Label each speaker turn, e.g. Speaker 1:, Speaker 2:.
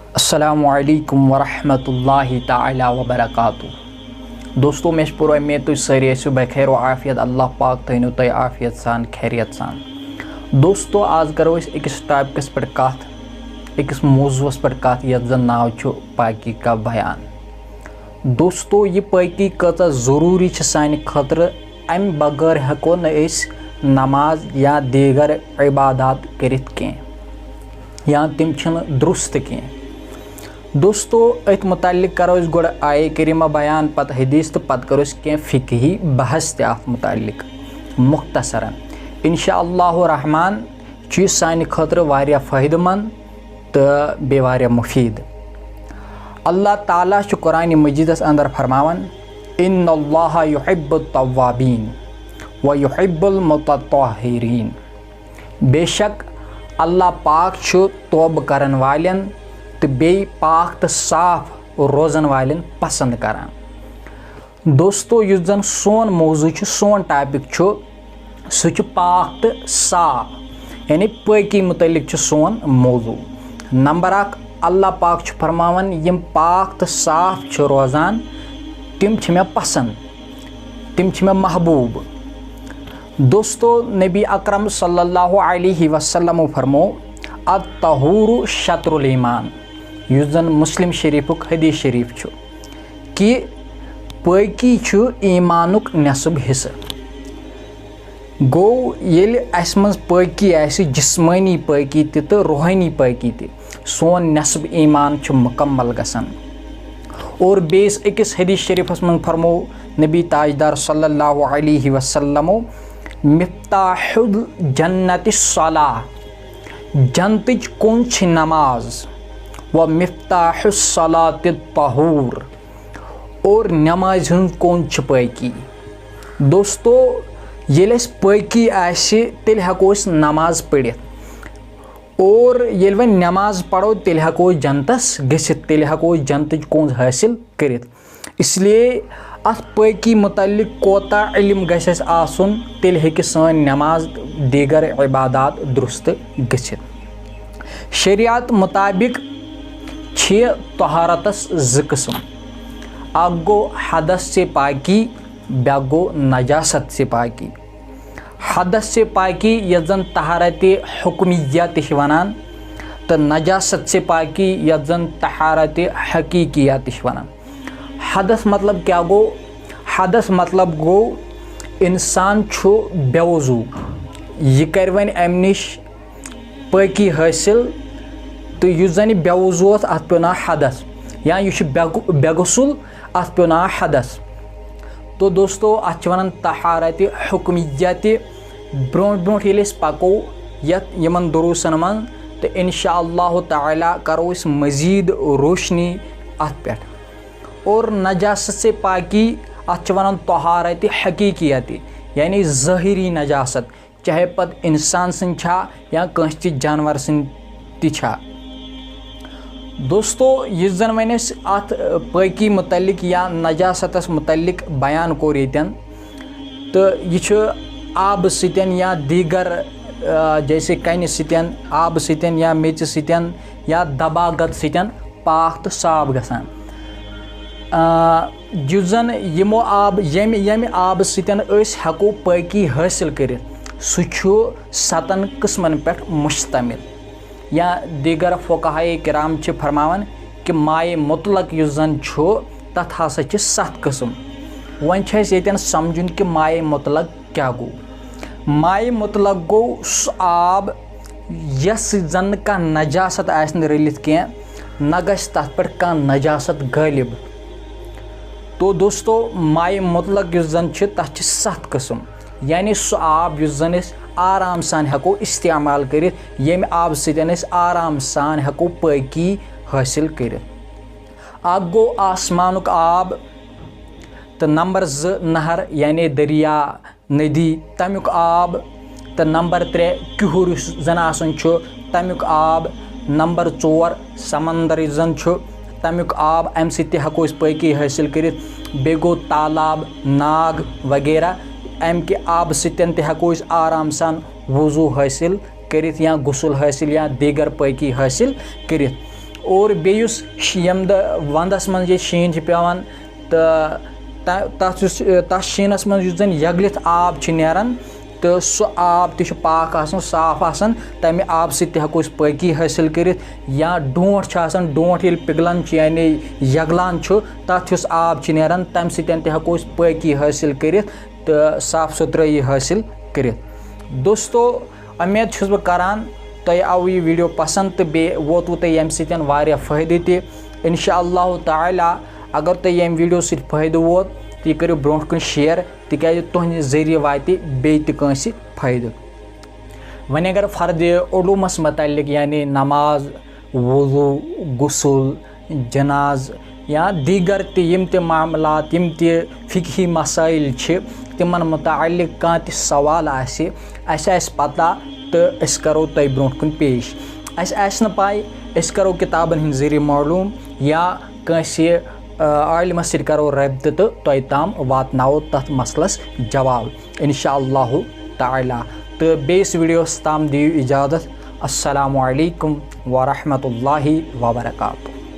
Speaker 1: अस्सलामुअलैकुम वरहमतुल्लाहि ताला वबरकातुहू। दोस्तों मे पूरा उम्मीद तुम सारी आसो बखैर आफियत। अल्लाह पाक थो तुम आफियत सान खैरियत सान। दोस्तों आज करो अकिस टॉपिकस पे कत, अकिस मौजूस पे कत यथ जन नाव छु पाकी का बयान। दोस्तों ये पाकी कता ज़रूरी सान खतर, अम बगैर हेको न नमाज या दीगर इबादत करित कह या तिम दुरुस्त कह। दोस्तों अत मुतालिक करो गोड़ आये करीमा बयान पत हदीस तो पत करो कह फ़िक़ही बहस अत मुतालिक मुख्तसरन। इंशाअल्लाह रहमान सान खतर वारिया फ़ायदेमंद तो बे वारिया मुफीद। अल्लाह ताला कुरान मजीदस अंदर फरमावन इन्नल्लाह युहिब्बुत तव्वाबीन व युहिब्बुल मुतत्तहिरीन। बेशक अल्लाह पाक तौब करन वालन तो बे पाक तो साफ रोजन वालन पसंद करान। दोस्तों युस जन सोन मौजू सोन टॉपिक सह पाक तो साफ यानी पाकी मुतलिक सोन मौजू। नंबर 1 अल्लाह पाक फरमावन यम पाक तो साफ रोजान तिम मे पसंद, तिम मे महबूब। दोस्तों नबी अकरम सल्लल्लाहु अलैहि वसल्लम फरमो अत-तहूरु शत्रुल ईमान। युस जन मुस्लिम शरीफुक हदीस शरीफ कि पाकी ईमानुक नसब हिस्सा। गो येल अस मज पाकी आसि जिस्मानी पाकी तो रूहानी पाकी सोन नसब ईमान मुकम्मल गसन। और बेस अकिस हदीस शरीफस मन फरमो नबी ताजदार सल्लल्लाहु अलैहि वसल्लम मिफ्ताहुल जन्नति सलाह, जन्नत कुन नमाज व मिफ्ताहुस सलाति तहूर, और नमाज कुन पाकी। दोस्तों येल पाकी आसि तेल हेको नमाज पढ़ित, और येल वन नमाज पढ़ो तेल हेको जन्नतस गसित, तेल हेको जन्नत कुन हासिल करित। इसलिए अत पाकी मुतल्लिक कोता इल्म गसेस आसुन तेल हेकि सान नमाज दीगर इबादत दुरुस्त गसित। शरीयत मुताबिक तहारतस ज़ किस्म, अक गो हदस से पाकी, ब्या गो नजासत से पाकी। हदस से पाकी यथ जन तहारत हुक्मिया तह वनान, तो नजासत से पाकी यथ जन तहारत हकीकिया तह वनान। हदस मतलब क्या गो? हदस मतलब गो इंसान बेवजू यह कर वन अम निश पाकी हासिल, तो युस जन बेवजू अत पे ना हदस, या यह बेगुसल अत पे ना हदस। तो दोस्तों अत वन तहारत हुक्मिया ब्रो ब्रो पको यमन दुरूसन मन, तो इंशाअल्लाह ताला करो मजीद रोशनी अत पे। और नजासत से पाकी अत वन तहारत हकीकियत यानी ज़ाहिरी नजासत, चाहे पत इंसान सन या कंस जानवर सन ता। दोस्तों यह जन वन अत पाकी मुतल्लिक या नजासतस मुतल्लिक बयान कोर यतन, तो यह आब सतन या दीगर जैसे कन सतन, आब सतन या मेच सतन या दबागत सतन पाक तो साफ गसान। युस जन यमो आब यम आब सतन हेको पाकी हासिल करित, सह सतन किस्मन पे मुश्तमिल। या दीगर फ़ुक़हा किराम फरमावन कि माए मुतलक युस जन तथ हसा 7 किस्म। वन यतन समझुन कि माए मुतलक क्या गो। माए मुतलक गो सह आब यस जन का नजासत आसन रलित कह, न गस तथ पे कह नजासत गालिब। तो दोस्तों माए मुतलक युस जन तथ 7 किस्म, यानी सह आब युस जन आराम सान हेको इस्तेमाल करित, यम आब सतन आराम सान हेको पाकी हासिल करित। अक गो आसमानुक आब, तो नंबर 2 नहर यानी दरिया नदी तमुक आब, तो नंबर 3 क्यूर जन आसन तमुक आब, नंबर 4 समंदर जन तमुक आब, अम सत हेको पाकी हासिल करित। बे गो तालाब, नाग वगैरह, अम के आब सतन हेको आराम सान वजू हासिल करित या गुसल हासिल या दीगर पाकी हासिल करित। और बेयुस यम वंदस मन ये शीन पेवान तथ शीनस मन जन यगलित आब नेरान तो सह आब तह पाक आसान साफ आसान तमें आब सह हेको पकी हासिल करित या डोंठ डोंठ ये पिघलान यानी यगलान तथ युस आब नेरान तम सतन तह हेको पकी हासिल करित तो साफ सुथराई हासिल करित। दोस्तों उम्मीद छुस बह करान तह आव यह वीडियो पसंद तो बे वोतु तह यम सतन वारिया फ़ायदे ते इंशाअल्लाह ताला। अगर तह यम वीडियो सत फ़ायदे वोत तो यह करो ब्रोह कन शेयर तिकाज तुहंद जरिए वाति बे तंस फ़ायदे। वह अगर फ़र्द उलूमस मतल्लिक यानी नमाज वुज़ू गुसल जनाज या दीगर तम मामलात यम फ़िक़ही मसाइल तिमन मुताल्लिक कह सवाल आस पता तो अस करो तय ब्रोह कन पेश। अस पाई अस करो किताबन हिंद जरिए मालूम या कंसे आलिमस सत करो रब्त तो तय ताम वातनाओ तथ मसलस जवाब इंशाअल्लाह ताला। तो बेस वीडियोस ताम दियो इजाज़त। अस्सलामु अलैकुम व रहमतुल्लाहि व बरकातुहू।